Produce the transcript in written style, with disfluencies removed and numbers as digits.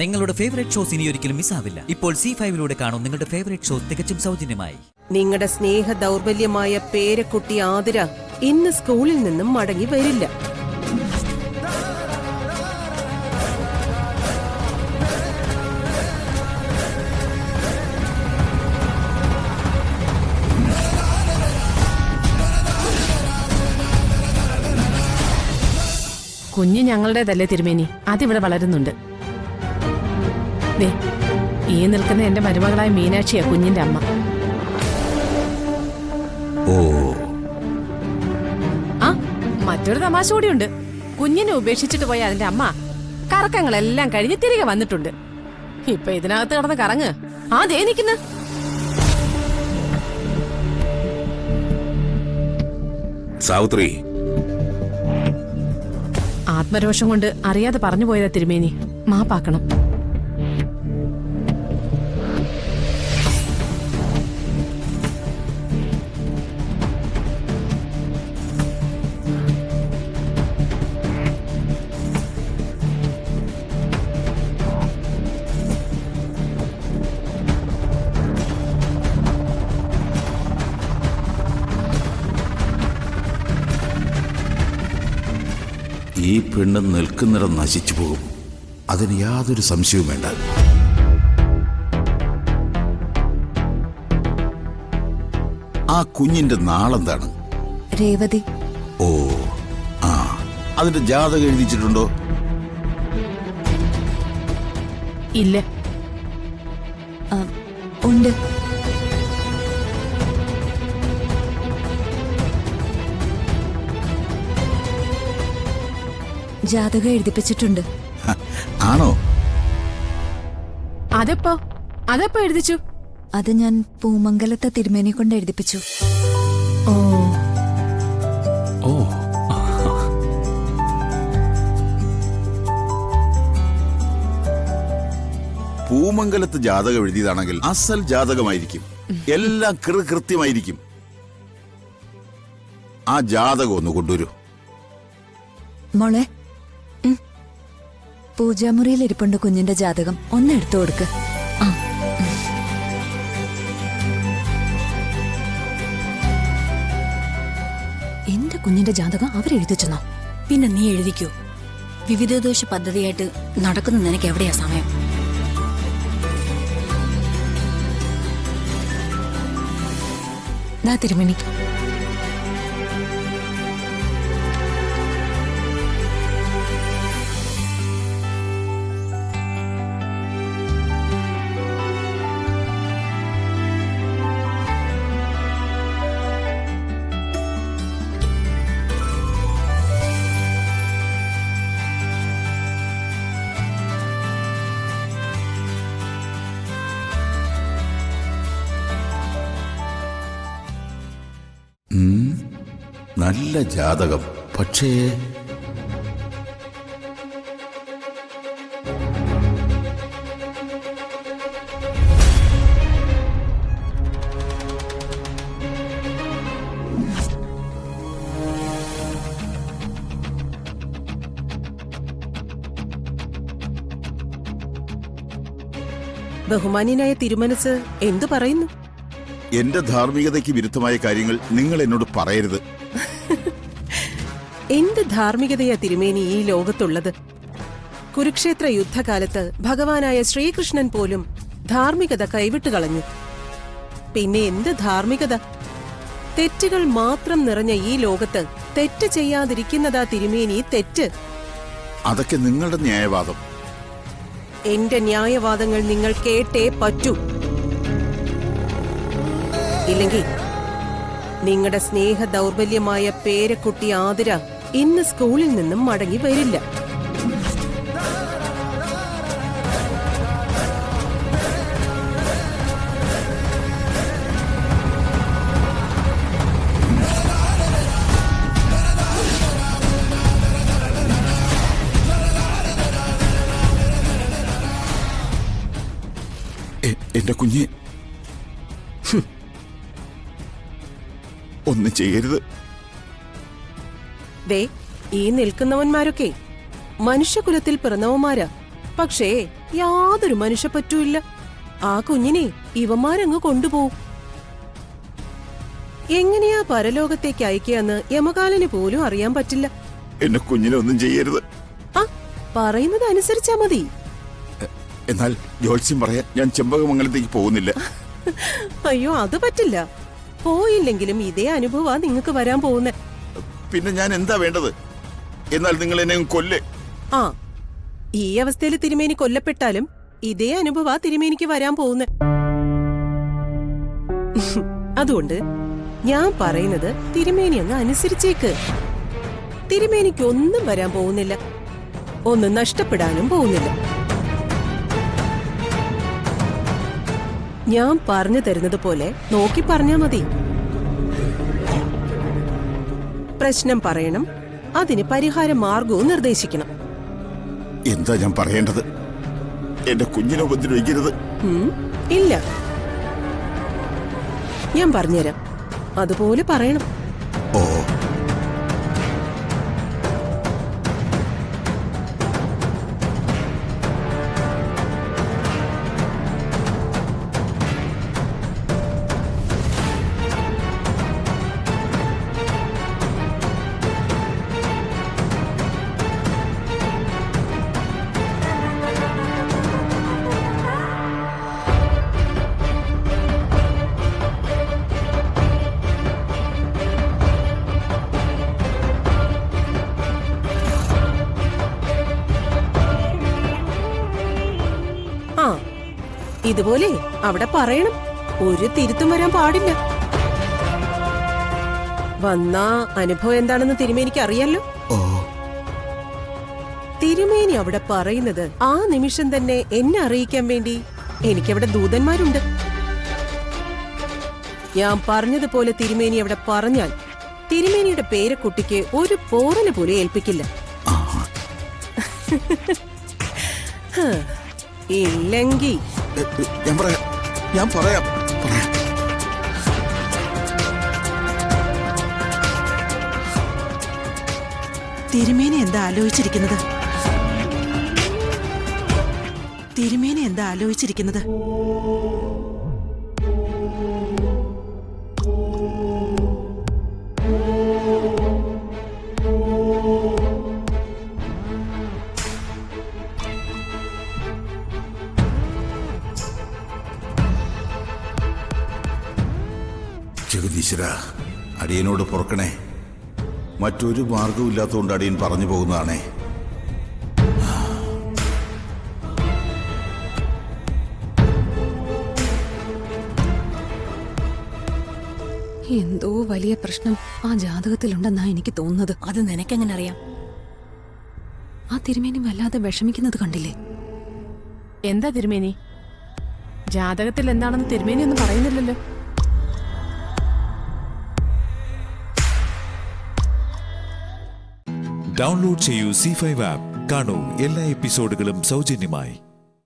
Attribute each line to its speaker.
Speaker 1: നിങ്ങളുടെ favourite shows ഇനി ഒരിക്കലും മിസ്സാവില്ല. ഇപ്പോൾ C5 കാണും നിങ്ങളുടെ ഫേവറേറ്റ് ഷോസ് തികച്ചും സൗജന്യമായി.
Speaker 2: നിങ്ങളുടെ സ്നേഹ ദൗർബല്യമായ പേരക്കുട്ടി ആതിര ഇന്ന് സ്കൂളിൽ നിന്നും മടങ്ങി വരില്ല.
Speaker 3: കുഞ്ഞ് ഞങ്ങളുടേതല്ലേ തിരുമേനി, അതിവിടെ വളരുന്നുണ്ട്. ഈ നിൽക്കുന്ന എന്റെ മരുമകളായ മീനാക്ഷിയാ കുഞ്ഞിന്റെ അമ്മ.
Speaker 4: ഓ,
Speaker 3: ആ മറ്റൊരു തമാശ കൂടിയുണ്ട്. കുഞ്ഞിനെ ഉപേക്ഷിച്ചിട്ട് പോയ അതിന്റെ അമ്മ കറക്കങ്ങളെല്ലാം കഴിഞ്ഞ് തിരികെ വന്നിട്ടുണ്ട്. ഇപ്പൊ ഇതിനകത്ത് കിടന്ന് കറങ്ങ്. ആ ദേ നിൽക്കുന്നു.
Speaker 4: സാവിത്രി,
Speaker 3: ആത്മരോഷം കൊണ്ട് അറിയാതെ പറഞ്ഞു പോയതാ തിരുമേനി, മാപ്പാക്കണം.
Speaker 4: ഈ പെണ്ണ് നിൽക്കുന്നിടം നശിച്ചു പോകും, അതിന് യാതൊരു സംശയവും വേണ്ട. ആ കുഞ്ഞിന്റെ നാളെന്താണ്?
Speaker 5: രേവതി.
Speaker 4: ഓ, ആ, അതിന്റെ ജാതകം എഴുതിച്ചിട്ടുണ്ടോ?
Speaker 3: ഇല്ല.
Speaker 5: ഉണ്ട്. ജാതകം എഴുതിപ്പിച്ചിട്ടുണ്ട്.
Speaker 4: ആണോ?
Speaker 3: അതെപ്പോ എഴുതിച്ചു?
Speaker 5: അത് ഞാൻ പൂമംഗലത്തെ തിരുമേനി കൊണ്ട് എഴുതിപ്പിച്ചു.
Speaker 3: ഓ
Speaker 4: ഓ, പൂമംഗലത്ത് ജാതകം എഴുതിയതാണെങ്കിൽ അസൽ ജാതകമായിരിക്കും, എല്ലാം കൃത്യമായിരിക്കും. ആ ജാതകം ഒന്ന് കൊണ്ടുവരൂ.
Speaker 5: മോളെ, പൂജാമുറിയിൽ ഇരിപ്പുണ്ട് കുഞ്ഞിന്റെ ജാതകം, ഒന്ന് എടുത്തു കൊടുക്ക്.
Speaker 6: എന്റെ കുഞ്ഞിന്റെ ജാതകം അവരെഴുതിച്ചെന്നോ? പിന്നെ നീ എഴുതിക്കോ. വിവിധദോഷ പദ്ധതിയായിട്ട് നടക്കുന്ന നിനക്ക് എവിടെയാ സമയം? ദാ തിരുമണി.
Speaker 4: നല്ല ജാതകം, പക്ഷേ
Speaker 2: ബഹുമാന്യനായ തിരുമനസ് എന്തു പറയുന്നു?
Speaker 4: എന്റെ ധാർമ്മികതയ്ക്ക് വിരുദ്ധമായ കാര്യങ്ങൾ നിങ്ങൾ എന്നോട് പറയരുത്.
Speaker 2: എന്ത് ധാർമ്മികതയാ തിരുമേനി ഈ ലോകത്തുള്ളത്? കുരുക്ഷേത്ര യുദ്ധകാലത്ത് ഭഗവാനായ ശ്രീകൃഷ്ണൻ പോലും ധാർമ്മികത കൈവിട്ടു കളഞ്ഞു. പിന്നെ എന്ത് ധാർമ്മികത? തെറ്റുകൾ മാത്രം നിറഞ്ഞ ഈ ലോകത്ത് തെറ്റ് ചെയ്യാതിരിക്കുന്നതാ തിരുമേനി തെറ്റ്.
Speaker 4: അതൊക്കെ നിങ്ങളുടെ ന്യായവാദം.
Speaker 2: എന്റെ ന്യായവാദങ്ങൾ നിങ്ങൾ കേട്ടേ പറ്റൂ. ഇല്ലെങ്കിൽ നിങ്ങളുടെ സ്നേഹ ദൗർബല്യമായ പേരക്കുട്ടി ആതിര ഇന്ന് സ്കൂളിൽ നിന്നും മടങ്ങി വരില്ല.
Speaker 4: എന്റെ കുഞ്ഞെ, ഒന്നും ചെയ്യരുത്.
Speaker 2: ദേ, ഈ നിൽക്കുന്നവന്മാരൊക്കെ മനുഷ്യകുലത്തിൽ പിറന്നവന്മാരാ. പക്ഷേ യാതൊരു മനുഷ്യപ്പറ്റുമില്ല. ആ കുഞ്ഞിനെ ഇവന്മാരങ്ങ് കൊണ്ടുപോകും. എങ്ങനെയാ പരലോകത്തേക്ക് അയക്കുകയെന്ന് യമകാലന് പോലും അറിയാൻ പറ്റില്ല.
Speaker 4: എന്റെ കുഞ്ഞിനെ ഒന്നും ചെയ്യരുത്.
Speaker 2: ആ പറയുന്നത് അനുസരിച്ചാ മതി.
Speaker 4: എന്നാൽ ജോത്സ്യം പറയാൻ ഞാൻ ചെമ്പകമംഗലത്തേക്ക് പോകുന്നില്ല.
Speaker 2: അയ്യോ അത് പറ്റില്ല. പോയില്ലെങ്കിലും ഇതേ അനുഭവാ നിങ്ങക്ക് വരാൻ പോകുന്നെ.
Speaker 4: പിന്നെ ഞാൻ എന്താ വേണ്ടത്? എന്നാൽ നിങ്ങൾ എന്നെ കൊല്ലേ.
Speaker 2: ആ ഈ അവസ്ഥയിൽ തിരുമേനി കൊല്ലപ്പെട്ടാലും ഇതേ അനുഭവാ തിരുമേനിക്ക് വരാൻ പോകുന്നെ. അതുകൊണ്ട് ഞാൻ പറയുന്നത് തിരുമേനി അങ്ങ് അനുസരിച്ചേക്ക്. തിരുമേനിക്ക് ഒന്നും വരാൻ പോകുന്നില്ല, ഒന്നും നഷ്ടപ്പെടാനും പോകുന്നില്ല. ഞാൻ പറഞ്ഞു തരുന്നത് പോലെ നോക്കി പറഞ്ഞാ മതി. പ്രശ്നം പറയണം, അതിന് പരിഹാര മാർഗവും നിർദ്ദേശിക്കണം.
Speaker 4: എന്താ ഞാൻ പറയേണ്ടത്? എന്റെ കുഞ്ഞിനെ ഉപദ്രവിക്കരുത്.
Speaker 2: ഇല്ല, ഞാൻ പറഞ്ഞുതരാം. അതുപോലെ പറയണം.
Speaker 4: ഓ,
Speaker 2: ആ ഇതുപോലെ അവിടെ പറയണം. ഒരു തിരുത്തും വരാൻ പാടില്ല. വന്നാ അനുഭവം എന്താണെന്ന് തിരുമേനിക്ക് അറിയാലോ.
Speaker 4: ഓ,
Speaker 2: തിരുമേനി അവിടെ പറയുന്നത് ആ നിമിഷം തന്നെ എന്നെ അറിയിക്കാൻ വേണ്ടി എനിക്കവിടെ ദൂതന്മാരുണ്ട്. ഞാൻ പറഞ്ഞതുപോലെ തിരുമേനി അവിടെ പറഞ്ഞാൽ തിരുമേനിയുടെ പേരക്കുട്ടിക്ക് ഒരു പോറല് പോലും ഏൽപ്പിക്കില്ല. ഇല്ലെങ്കി
Speaker 4: ഞാൻ പറയാം.
Speaker 7: തിരുമേനി എന്താ ആലോചിച്ചിരിക്കുന്നത്? തിരുമേനി എന്താ ആലോചിച്ചിരിക്കുന്നത്?
Speaker 4: ജഗദീശ്വര, അടിയനോട് പൊറുക്കണേ. മറ്റൊരു മാർഗവും ഇല്ലാത്തതുകൊണ്ട് അടിയൻ പറഞ്ഞു പോകുന്നതാണേ.
Speaker 6: എന്തോ വലിയ പ്രശ്നം ആ ജാതകത്തിലുണ്ടെന്നാ എനിക്ക് തോന്നുന്നത്. അത് നിനക്കെങ്ങനെ അറിയാം? ആ തിരുമേനി വല്ലാതെ വിഷമിക്കുന്നത് കണ്ടില്ലേ?
Speaker 3: എന്താ തിരുമേനി, ജാതകത്തിൽ എന്താണെന്ന് തിരുമേനി ഒന്നും പറയുന്നില്ലല്ലോ.
Speaker 8: ഡൗൺലോഡ് ചെയ്യൂ C5 ആപ്പ്. കാണൂ എല്ലാ എപ്പിസോഡുകളും സൗജന്യമായി.